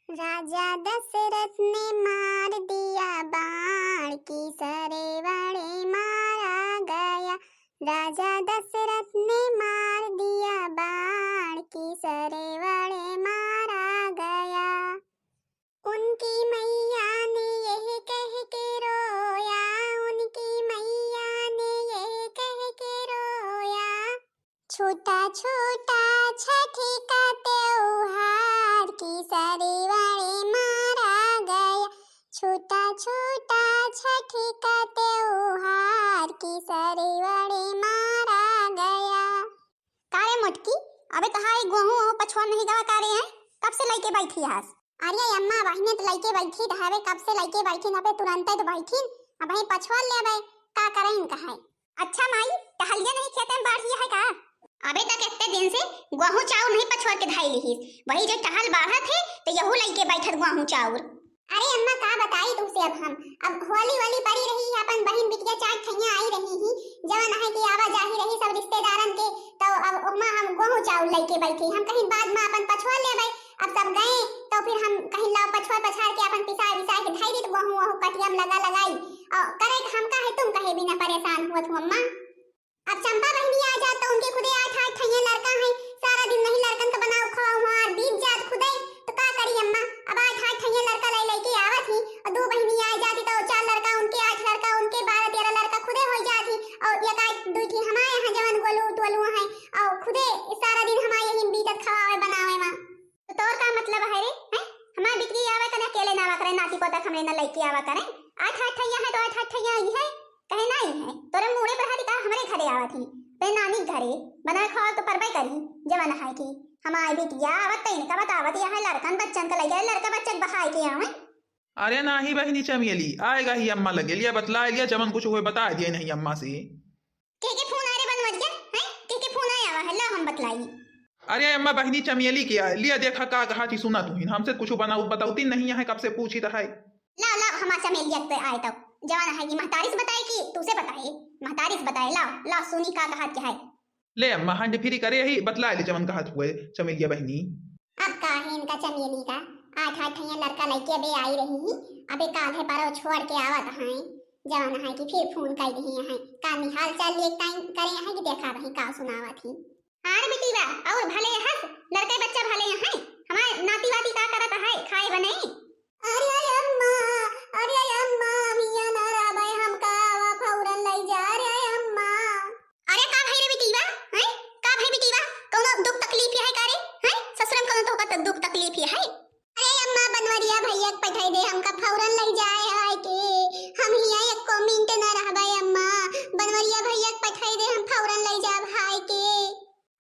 राजा दशरथ ने मार दिया बाण की सरे वड़े मारा गया। राजा दशरथ ने मार दिया बाण की सरे वड़े मारा गया। उनकी मैया ने यह कह के रोया, उनकी मैया ने यह कह के रोया। छोटा छोटा छठी का त्योहार की सरे वड़े मारा गया। छोटा छोटा छठी का त्योहार की सरे वड़े मारा गया। कारे मोटकी, अबे कहाँ है गेहूं और पछुआ नहीं गवा कारे हैं? कब से लेके बैठी हास? अरे अम्मा बहिने तो लेके बैठी हवे, कब से लेके बैठी ना? तुरंत तो बैठी अब वही पछुआ ले बे का करें कहा है? अच्छा माई टहलिया नहीं खेते में बाढ़ी है का? अबे तक इतने दिन से गेहूं चाउर नहीं पछुआ के धाई ली, वही जो टहल बाढ़ा थे तो यहू लेके बैठत गेहूं चाउर। अरे अम्मा का बताई तुमसे, अब होली वाली पड़ी रही है, अपन बहन बिटिया चार ठैया आई रही ही, जवन है कि आवाजाही रही सब रिश्तेदारन के, तो अब ओमा हम गेहूं चाउर लेके बैठे। हम कहीं बाद में अपन पछुआ लेबे, अब सब गए तो फिर हम कहीं लाओ पछुआ पछाड़ के अपन पिसा विसा के धाई दी गेहूं वहू कटिया में लगा लगाई और करे हम काहे तुम कहे बिना परेशान हुआ तू अम्मा। अब चंपा बहनी आ जात तो उनके खुदे 8-8 ठैया लड़का है, सारा दिन नहीं लड़कन का बनाओ खाओ मार बीत जात खुदे, तो का करी अम्मा? अब 8-8 ठैया लड़का लेके आवत ही और 2 बहनी आ जाती तो 4 लड़का उनके, 8 लड़का उनके, 12-13 लड़का खुदे हो जाती और एक आध दो की हमारे यहाँ जवन गोलू टोलू है और खुदे सारा दिन हमारे यही बीतत खवावे बनावे मां। तो तोर का मतलब है रे? हैं हमार बिटरी आवे कने अकेले ना आवा करे, नाती को तक हमरे ना लेके आवा करे। 8-8 ठैया है तो 8-8 ठैया ही है, कहे नहीं है तोरे मुड़े पर हदी का हमरे घरे आवत ही, ते नानी घरे बना खाओ तो परबे करी जवन है कि हमारी बिटिया आवत तैन का बतावत यहाँ लड़कन बच्चन का लगे लड़का बच्चन बहाई के आवे। अरे नाही बहनी चमेली आएगा ही अम्मा लगे लिया बतला लिया, जमन कुछ हुए बता दिया नहीं अम्मा से। के फोन आ रे बनवरिया हैं? के फोन आया है ला हम बतलाई। अरे अम्मा बहनी चमेली किया लिया देखा का कहा थी सुना तू हमसे कुछ बना बताऊती नहीं है, कब से पूछी तो है। ला ला हमारा चमेलिया पे आए तो जवान है कि महतारिस बताए कि तुसे बताए? महतारिस बताए, ला ला सुनी का कहा क्या है। ले अम्मा हंड फिरी करे ही बतला ले जमन कहा हुए चमेलिया बहनी। अब का है इनका चमेली का 8-8 ठैया लड़का लेके बे आई रही ही, अबे काल है पारो छोड़ के आवत है जवान है कि फिर फोन कर रही है का निहाल चाल एक टाइम करे है कि देखा रही का सुनावा थी। हां बेटीवा और भले हस लड़के बच्चा भले हैं, हमारे नाती वाती का करत है खाए बने। अरे अम्मा, अरे अम्मा मिया ना राबे हम का फौरन ले जा रे अम्मा। अरे का भाई रे बेटीवा हैं? का भाई बेटीवा कोनो दुख तकलीफ है का रे? हैं ससुर में कोनो तो का दुख तकलीफ है? अरे अम्मा बनवरिया भैया पठाई दे हमका फौरन ले जाए है के हम हिया एक मिनट ना रहबे अम्मा, बनवरिया भैया पठाई दे हम फौरन ले जा भाई के।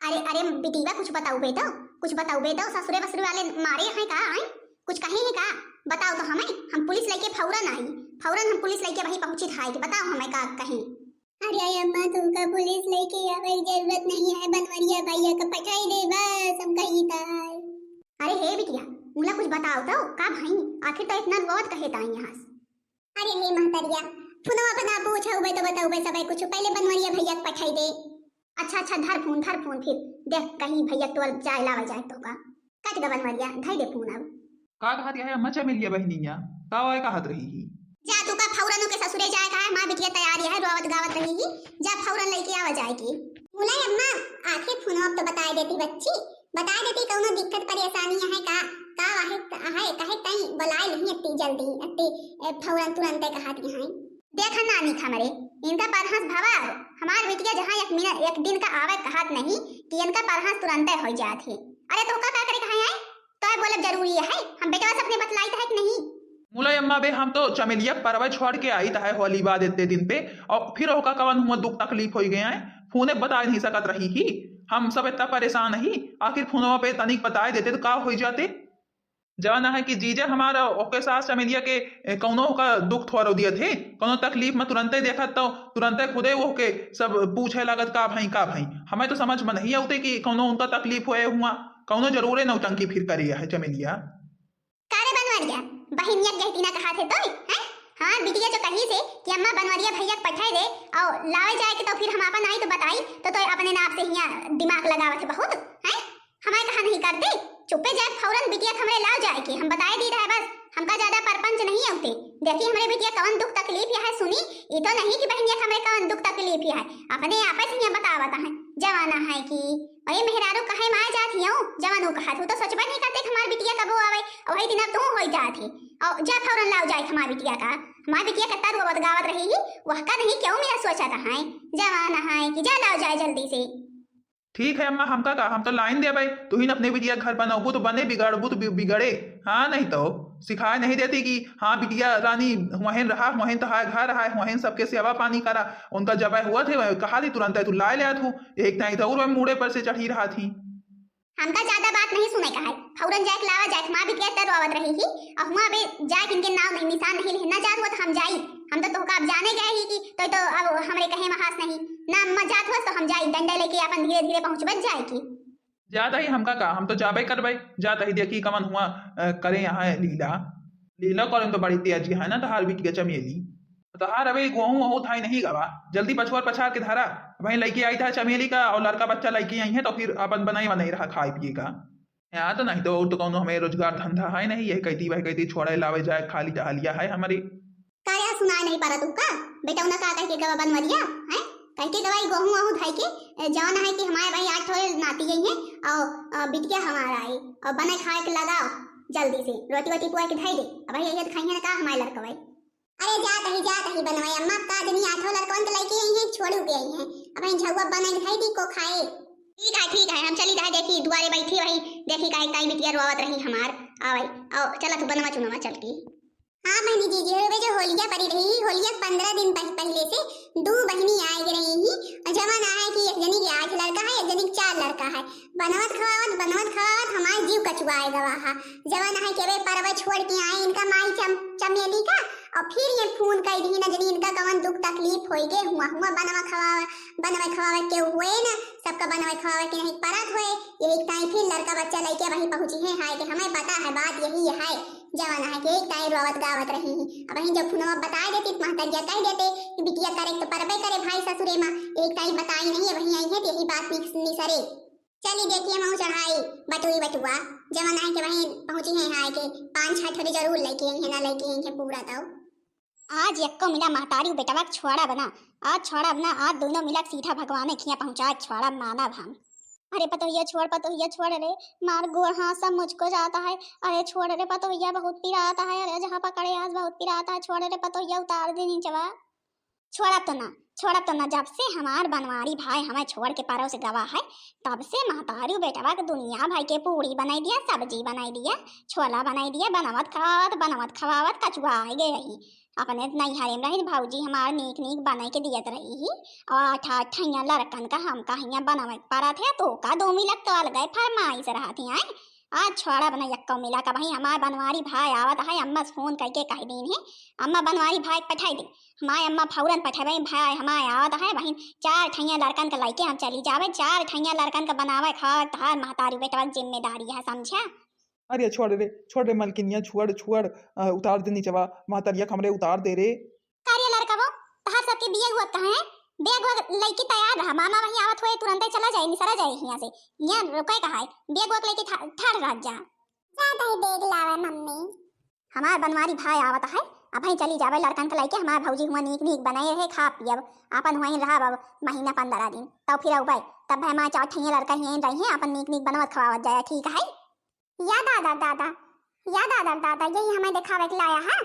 अरे अरे बेटीवा कुछ बताओ बे तो, कुछ बताओ बे तो, ससुरे बसुरे वाले मारे हैं का? हैं कुछ कहे है का? बताओ तो हमें, हम पुलिस लेके फौरन आई, फौरन हम पुलिस लेके वहीं पहुंची था कि बताओ हमें का कहीं। अरे अम्मा तुमका पुलिस लेके आवे जरूरत नहीं है, बनवरिया भैया का पठाई दे बस हम कहीं था। अरे हे बिटिया मुला कुछ बताओ तो का भाई आखिर तो इतना रोवत कहे ता यहां से? अरे हे महतरिया फोनवा बना पूछो बे तो बताओ बे सब कुछ पहले बनवरिया भैया का पठाई दे। अच्छा अच्छा धर फोन फिर देख कहीं भैया तो जाए लावा जाए तो का काट दे बनवरिया धाई दे फोन। अब का कहत है अम्मा चमेलिया बहनिया का वाय कहत रही ही? जा तू का फौरन के ससुरे जाए का है, मां बिटिया तैयारी है रोवत गावत रहेगी, जा फौरन लेके आवा जाएगी। मुला अम्मा आखिर फोन अब तो बता देती बच्ची, बता देती कोनो दिक्कत परेशानी है का है कहे तई बुलाए नहीं इतनी जल्दी इतनी फौरन तुरंत कहती है। देखा नानी खमरे इनका परहंस भवा हमार बिटिया जहां एक दिन का आवे कहत नहीं कि इनका परहंस तुरंत हो जात है। अरे तो का करे कहां है तो बोले जरूरी है हम बेटा अपने बतलाई है कि नहीं? मुला अम्मा बे हम तो चमेलिया परवा छोड़ के आई था होली बाद इतने दिन पे और फिर होका कवन हुआ दुख तकलीफ हो गए हैं, फोने बता नहीं सकत रही ही, हम सब इतना परेशान ही आखिर फोनवा पे तनिक बताए देते तो का हो जाते। जवाना है कि जीजे हमारा ओके साथ चमेलिया के कौनो का दुख थोड़ा दिए थे, कौनो तकलीफ में तुरंत देखत तो तुरंत खुदे वो के सब पूछे लागत का भाई हमें तो समझ में नहीं आते कि कौनो उनका तकलीफ हुए हुआ कौनो जरूर नौटंकी फिर करी है चमेलिया। कारे बनवरिया बहनिया कहती ना कहा थे तो हैं? हाँ बिटिया जो कही से कि अम्मा बनवरिया भैया पठाई दे और लावे जाए के तो फिर हम अपन आई तो बताई तो अपने नाप से हिया दिमाग लगावत है बहुत हैं, हमारे कहा नहीं करते चुपे जाए फौरन बिटिया हमरे लाओ जाए के हम बताए से। देखी हमरे बेटिया कवन दुख तकलीफ है सुनी। ये तो नहीं कि बहनिया हमरे कवन दुख तकलीफ है, अपने आपस में बतावत है जवाना है कि अरे मेहरारू कहे मार जात हियो जवानो कहत हो तो सचबा नहीं करते हमार बिटिया कबो आवे और वही दिन अब तू हो जात है और जा फौरन लाओ जाए हमार बिटिया का। हमार बिटिया कितना रोवत गावत रही वह का नहीं क्यों मेरा सोचा था है जवाना है कि जा लाओ जाए जल्दी से। ठीक है अम्मा, हमका का हम तो लाइन दे भाई, तू ही न अपने बिटिया घर बनाओ तो बने बिगड़बू तो बिगड़े। हाँ नहीं तो सिखाए नहीं देती कि हाँ बिटिया रानी वहीं रहा वहीं तो है घर है वहीं सबके सेवा पानी करा। उनका जब हुआ थे कहा थी तुरंत तू लाए लिया तू एक नहीं तो मुड़े पर से चढ़ी रहा थी। हमका ज्यादा बात नहीं सुने का है, फौरन जाके लावा जाए माँ बिटिया तर रोवत रही ही और वहाँ पे जाके इनके नाम नहीं निशान नहीं लेना जात हुआ तो हम जाई। हम तो तोहका अब जाने गए ही कि तो अब हमरे कहे महास नहीं ना अम्मा जात हुआ तो हम जाई डंडा लेके अपन धीरे धीरे पहुँचबत जाए की। ज्यादा ही हमका का हम तो जाबे करबे जाता ही देखी कमन हुआ करे यहाँ लीला लीला करें तो बड़ी तेजी है ना तहार बिटिया चमेली तहार अबे गेहूं वहूं था नहीं गवा जल्दी पछुआर पछार के धारा वहीं लड़की आई था चमेली का और लड़का बच्चा लड़की आई है तो फिर अपन बनाई नहीं रहा खाए पिए का। यहाँ तो नहीं तो कौन हमें रोजगार धंधा है नहीं ये कहती वह कहती छोड़े लावे जाए खाली टहलिया है हमारी काया सुना नहीं पा रहा तू का बेटा उन्हें का कह के गवा बनवा दिया है कह के दवाई गेहूं वहूं धाई के जाना है कि हमारे भाई 8 ठो नाती गई है और बिटिया हमारा आई और बने खाए के लगाओ जल्दी से रोटी वोटी पुआ के धाई दे अब भाई ये खाइए ना का हमारे लड़का भाई। अरे जात ही बनवाई अम्मा का आदमी 8 ठो लड़कन तो लेके आई है छोड़ के आई है अब इन झुआ बने धाई दी को खाए। ठीक है हम चली जाए देखी दुआरे बैठी वही देखी काई बिटिया रोवत रही हमार आवई आओ चला तू बनवा चुनवा चल की। हाँ बहनी जी जो होलिया पड़ी रही होलिया 15 दिन पहले से 2 बहनी आई रही ही और जमाना है कि एक जनी के 8 लड़का है एक जनी के 4 लड़का है बनवत खवावत हमारे जीव कचुआए गवा जमाना है कि वे परवा छोड़ के आए इनका माई चमेली का और फिर ये फोन कर दी ना जनी इनका कवन दुख तकलीफ होई गे हुआ बनवा खवावे के हुए ना सबका बनवा खवावे के नहीं परत हुए यही टाइम फिर लड़का बच्चा लेके वहीं पहुंची है हाय कि हमें पता है बात यही है जवाना है कि एक टाइम रोवत गावत रही अब वहीं जब फोनवा बता देती महतरिया कह देते कि बिटिया करे तो परबे करे भाई ससुरे माँ एक टाइम बताई नहीं है वहीं आई है यही बात निसरे। चलिए देखिए मैं चढ़ाई बटुआ जवाना है कि वहीं पहुंची है हाय के 5-6 ठोरी जरूर लेके आई है ना लेके आई है पूरा तो आज यक्को मिला महतारी बेटवा छोड़ा बना आज दोनों मिला सीधा भगवान खिया पहुंचा छोड़ा माना भांग। अरे पतोहिया छोड़ रे मार गोड़ हाँ सब मुझको जाता है। अरे छोड़ रे पतोहिया बहुत पिराता है अरे जहाँ पकड़े आज बहुत पिराता है छोड़ रे पतोहिया उतार दे नीचवा। छोड़ा तो ना जब से हमार बनवारी भाई हमें छोड़ के पारो से गवा है तब से महतारी बेटवा के दुनिया भाई के पूरी बनाई दिया सब्जी बनाई दिया छोला बनाई दिया बनवत खवावत कचुआ गए रही अपने नैहरे में रही भाऊजी हमार नीक बनाई के दियत रही ही और 8 लड़कन का हम कहिया बनवे पारा थे तो का 2 मिलक तो अलग फरमाइश रहा थी आए आज छोड़ा बना यक्को मिला का भाई हमार बनवारी भाई आवत है अम्मा फोन करके कह दिन है अम्मा बनवारी भाई पठाई दे हमारे अम्मा फौरन पठावे भाई हमारे आवत है बहन 4 लड़कन का लइके हम चली जावे 4 लड़कन का बनावे खा तार महतारी बेटवा जिम्मेदारी है समझा। अरे छोड़ रे मलकिनिया छोड़ उतार दे नीचवा महतरिया हमरे उतार दे रे कार्य लड़का वो तहार सबके बिया हुआ कहां है बेग वग लइकी तैयार रहा मामा वहीं आवत हुए तुरंत ही चला जाए निसरा जाए यहां से यहां रुके कहां है बेग वग लेके ठाड़ रह जा जाता ही बेग लावे मम्मी हमार बनवारी भाई आवत है अब ही चली जावे लड़कन के लइके हमार भौजी हुआ नीक बनाए रहे खा पियब अपन वहीं रहा महीना 15 दिन तब फिर आउ तब हमार 4 लड़का यहीं रही हैं अपन नीक बनवत खवावत जाए ठीक है। या दादा यही हमें दिखावे के लाया है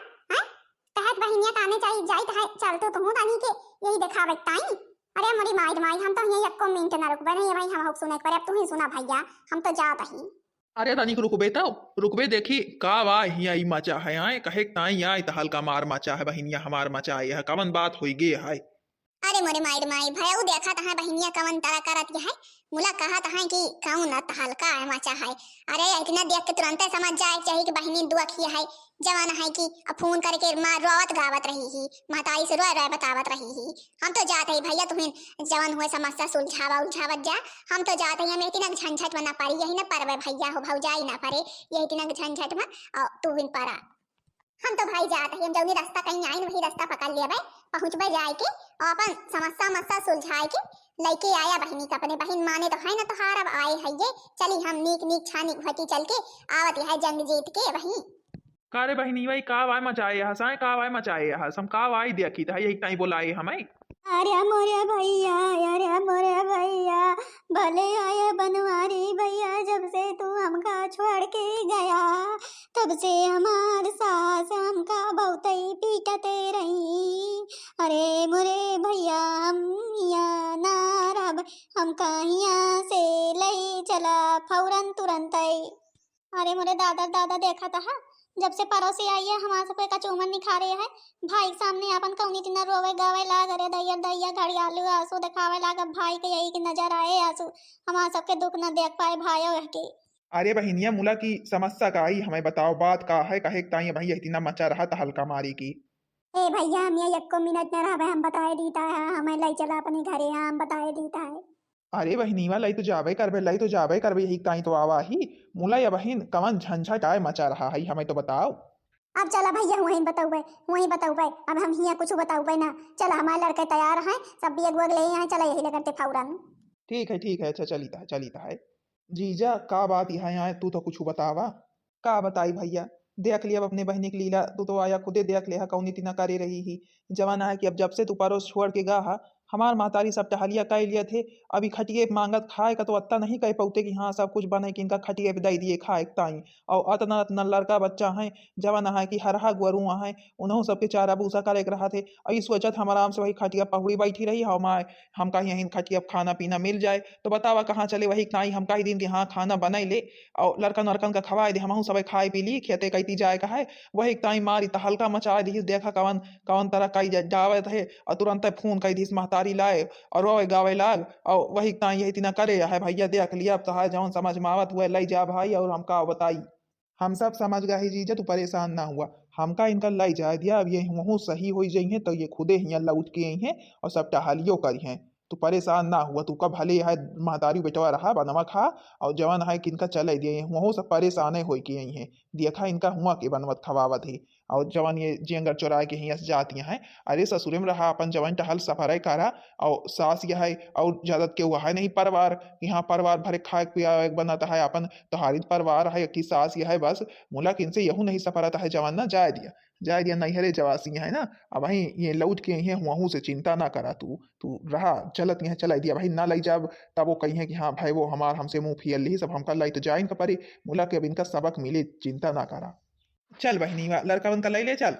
तहत बहनिया ताने चाहिए जाई है चल तो हूं तानी के यही दिखावे ताई। अरे मोरी माई हम तो यही एको मिनट ना रुकबे नहीं भाई हम सुने पर अब तू ही सुना भैया हम तो जात ही। अरे तनिक रुकबे देखी का वा हिया ई मचा है आए कहे ताई आई त हल्का मार मचा है बहनिया हमार मचा आई है कवन बात होई गे है। अरे मोरे माई भैया वो देखा तहां बहनिया कवन तारा करत है मुला कहा तहां कि काऊ ना हल्का है मचा है। अरे इतना देख के तुरंत समझ जाए चाहिए कि बहनी दुआ खिया है जवाना है कि अब फोन करके माँ रोवत गावत रही ही माताई से रोए बतावत रही ही हम तो जाते ही भैया तुम्हें जवान हुए समस्या उलझावत जा हम तो जाते ही हमें इतना झंझट में ना पारी यही ना परवे भैया हो भौजाई ना पारे यही इतना झंझट में और तू बिन पारा हम तो भाई जाते ही हम जल्दी रास्ता कहीं आई वही रास्ता पकड़ लिया भाई पहुंचबे जाए के और अपन समस्या सुलझाए के लइके आया बहनी का अपने बहन माने तो है ना तो हार अब आए है ये चली हम नीक छानी घटी चल के आवत है जंग जीत के वही। का रे बहिनी भाई का वाय मचाए हसाए का वाय मचाए हस हम का वाय देखी था यही टाइम बोलाए हमें। अरे मोरे भैया, अरे मोरे भैया, भले आया बनवारी भैया, जब से तू हमका छोड़ के गया, तब से हमार सास हमका बहुत ही पीटते रही। अरे मोरे भैया, हम यहाँ ना रह, हमका यहाँ से लई चला फौरन तुरंत ही। अरे मोरे दादा दादा देखा था, जब से पड़ोसी आई है हमारा सबके का चूमन निखारे है, भाई के सामने अपन कौनी तिना रोवे गावे लाग, अरे दैया दैया घड़ियालू आंसू दिखावे लाग, अब भाई के यही की नजर आए आंसू, हमारा सबके दुख न देख पाए भाई के। अरे बहिनिया मुला की समस्या का आई हमें बताओ बात का है कहे ताई भैया इतना मचा रहा था हल्का मारी की। ए भैया, हम ये एको मिनट न रहा, हम बताए देता है, हमें लाई चला अपने घरे, हम बताए देता है। अरे बहिनीवा लई तो जाबे करबे लई तो जाबे करबे यही ताई तो आवा ही मुला या बहिन कवन झंझट आए मचा रहा है हमें तो बताओ। अब चला भैया वहीं बताऊ भाई, वहीं बताऊ भाई, अब हम हिया कुछ बताऊ भाई ना, चला हमारे लड़के तैयार हैं, सब भी एक ले आए, चला यही लगते फौरन। ठीक है अच्छा चलीता है। जीजा का बात यहाँ आए तू तो कुछ बतावा। का बताई भैया देख लिया अब अपने बहनी की लीला तू तो आया खुदे देख लिया कौनी तीना करे रही ही जवाना है कि अब जब से तू परोस छोड़ के गा हा हमार मातारी सब टहलिया कह लिए थे अभी खटिए मांगत खाए का तो अत्ता नहीं कह पाते कि हाँ सब कुछ बने कि इनका खटिए दे दिए खाए ताई और अतना अतना लड़का बच्चा है जवाना है कि हरहा गुरुआ है उन्हों सबके चारा भूसा करे रहा थे और इस वजह हम आराम से वही खटिया पहुड़ी बैठी रही हम कहीं यहीं खटिया खाना पीना मिल जाए तो बतावा कहाँ चले वही ताई हम कही दिन कि हाँ खाना बनाई ले और लड़कन वड़कन का खवाए दे हम सब खाए पी ली खेते कहती जाए का है वही ताई मारी तो हल्का मचा दी देखा कवन कवन तरह कई जावे थे और तुरंत फोन कही दी महतारी लाए और रोए गावे लाग और वही ताई यही तीना करे है भैया देख लिया अब तो है जौन समझ में आवत हुआ लई जा भाई और हम का बताई हम सब समझ गए जीजा तू परेशान ना हुआ हमका इनका लाई जा दिया अब ये वहू सही हो जाइए तो ये खुदे ही लौट के आई हैं और सब टहलियो करी हैं तू परेशान ना हुआ तू का भले है महतारी बेटवा रहा बनवा खा और जवान है कि इनका चले दिए वहू सब परेशान हो के आई हैं देखा इनका हुआ के बनवत खवावत ही और जवान ये जेंगर चोरा के हियाँ से जाती हैं अरे ससुरे में रहा अपन जवान टहल सफर करा और सास यह है और ज्यादा के हुआ है नहीं परिवार यहाँ परिवार भरे खाए पिया बनाता है अपन तोहारी परिवार है कि सास यह है बस मुला इनसे यहू नहीं सफरता है जवान ना जाए दिया नैहरे जवासी है ना अब वहीं ये लौट के ही वहू से चिंता ना करा तू तू रहा चलत यहाँ चलाई दिया भाई ना लाई जब तब वो कही है कि हाँ भाई वो हमार हमसे मुंह फियल ली सब हमका लाई तो जाए इनका परी मुला के अब इनका सबक मिले चिंता ना करा चल बहनी लड़का बनका लई ले चल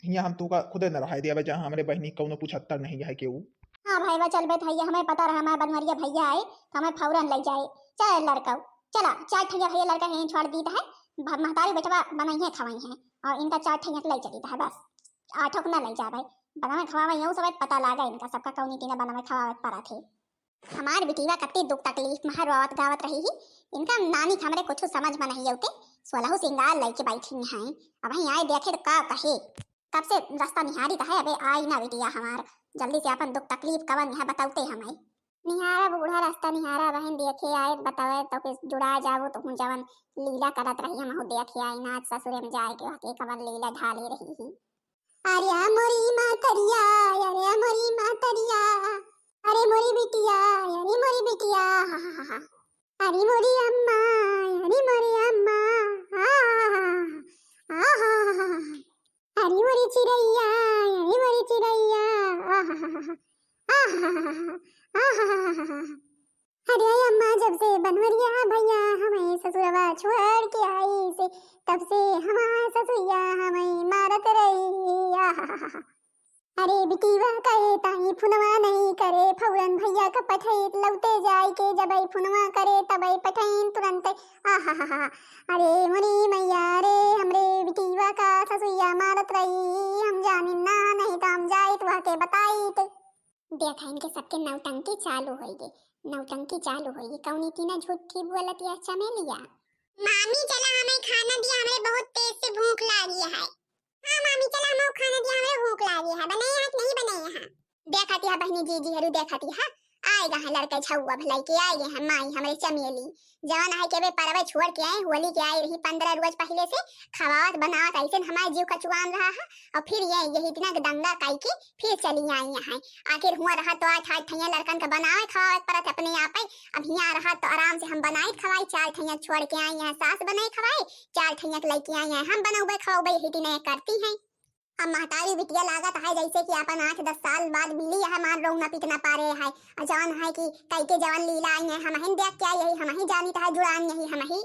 यहाँ हम तू का खुदे न रहा दिया जहाँ हमारे बहनी कौनो पूछत्तर नहीं है केहू। हाँ भाई वह चल बे भैया, हमें पता रहा हमारे बनवरिया भैया आए तो हमें फौरन ले जाए। चल लड़का चला चार ठैया भैया लड़का यहीं छोड़ दी है, महतारी बेटवा बनाई है खवाई है और इनका चार ठैया ले चली है बस आठों ना ले जा भाई बनावे खवावे यूं सब पता लागा इनका सबका कौनी तीना बनावे खवावे पड़ा थे। हमार बेटीवा कत्ती दुख तकलीफ में रोवत गावत रही ही, इनका नानी हमरे कुछ समझ में नहीं आते सोलह सिंगार लेके बैठी हैं अब वहीं आए देखे तो का कहे कब से रास्ता निहारी है अबे आई ना बेटिया हमार जल्दी से अपन दुख तकलीफ कवन है बताते हमें निहारा बूढ़ा रास्ता निहारा बहन देखे आए बतावे तो फिर जुड़ा जाओ तो हम जवन लीला करत रही हम हो देखे आई नाच ससुरे में जाए के वाके कवन लीला ढाले रही ही। अरे मोरी मातरिया अरे मोरी मातरिया अरे मोरी बिटिया अरे मोरी बिटिया हा हा हा अरे मोरी अम्मा अरे मोरी अम्मा अरे मोरी चिड़ैया अरे मोरी चिड़ैया अरे अम्मा जब से बनवरिया भैया हमें ससुरवा छोड़ के आई से तब से हमारा ससुरिया हमें मारत रही। अरे बिटिवा कहे ताई फुनवा नहीं करे फौरन भैया का पठैत लौटे जाए के जब फुनवा करे तब पठैन तुरंत अरे मोरी मैया रे हमरे बिटिवा का ससुरिया मारत रही हम जानी ना नहीं तो हम जाए तो के बताई तो देखा इनके सबके नौटंकी चालू होगी कौनी की ना झूठी बोलत या चमेलिया। मामी चला हमें खाना दिया हमें बहुत तेज से भूख लगी है। हाँ मामी चला हमें खाना दिया हमें भूख लगी है बनाए यहाँ नहीं बनाए यहाँ देखती है बहनी जी हरू देखती है आ आएगा है लड़का छुआ भलाई के आएगे हम माई हमारे चमेली जवान है के बे परवे छोड़ के आए होली के आई रही 15 रोज पहले से खवावत बनावत ऐसे हमारे जीव कचुआन रहा है और फिर यही इतना दंगा काई के फिर चली आई यहाँ आखिर हुआ रहा तो आज ठैया लड़कन का बनावे खवावे परत अपने आप ही अब यहाँ रहा तो आराम से हम बनाई खवाई 4 ठैया छोड़ के आई यहाँ सास बनाई खवाई 4 ठैया लेके आई हैं हम बनाऊबे खवाऊबे हिटी नहीं करती हैं अब महतारी बिटिया लागत है जैसे कि अपन 8-10 साल बाद मिली है मान रो न पिटना पारे है जवान है कि कई के जवान लीला आई है हम ही देख क्या यही हम ही जानी है जुड़ान यही हम ही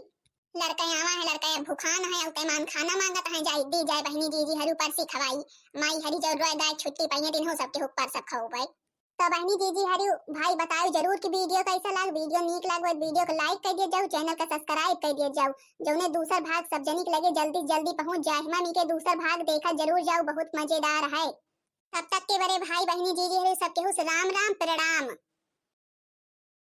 लड़का आवा है लड़का भूखान है उते मान खाना मांगत है जाई दी जाए बहनी जी हरु पर सी खवाई माई हरी जो रोए दाई छुट्टी पाइए दिन हो सबके ऊपर सब खाओ भाई तो बहनी जी हरु भाई बताओ जरूर कि वीडियो कैसा लग वीडियो नीक लगे वीडियो को लाइक कर दिया जाओ चैनल का सब्सक्राइब कर दिया जाओ जौने दूसरा भाग सब जनिक लगे जल्दी जल्दी पहुंच जाए मम्मी के दूसरा भाग देखा जरूर जाओ बहुत मजेदार है तब तक के बड़े भाई बहनी जी हरु सबके हुस राम राम प्रणाम।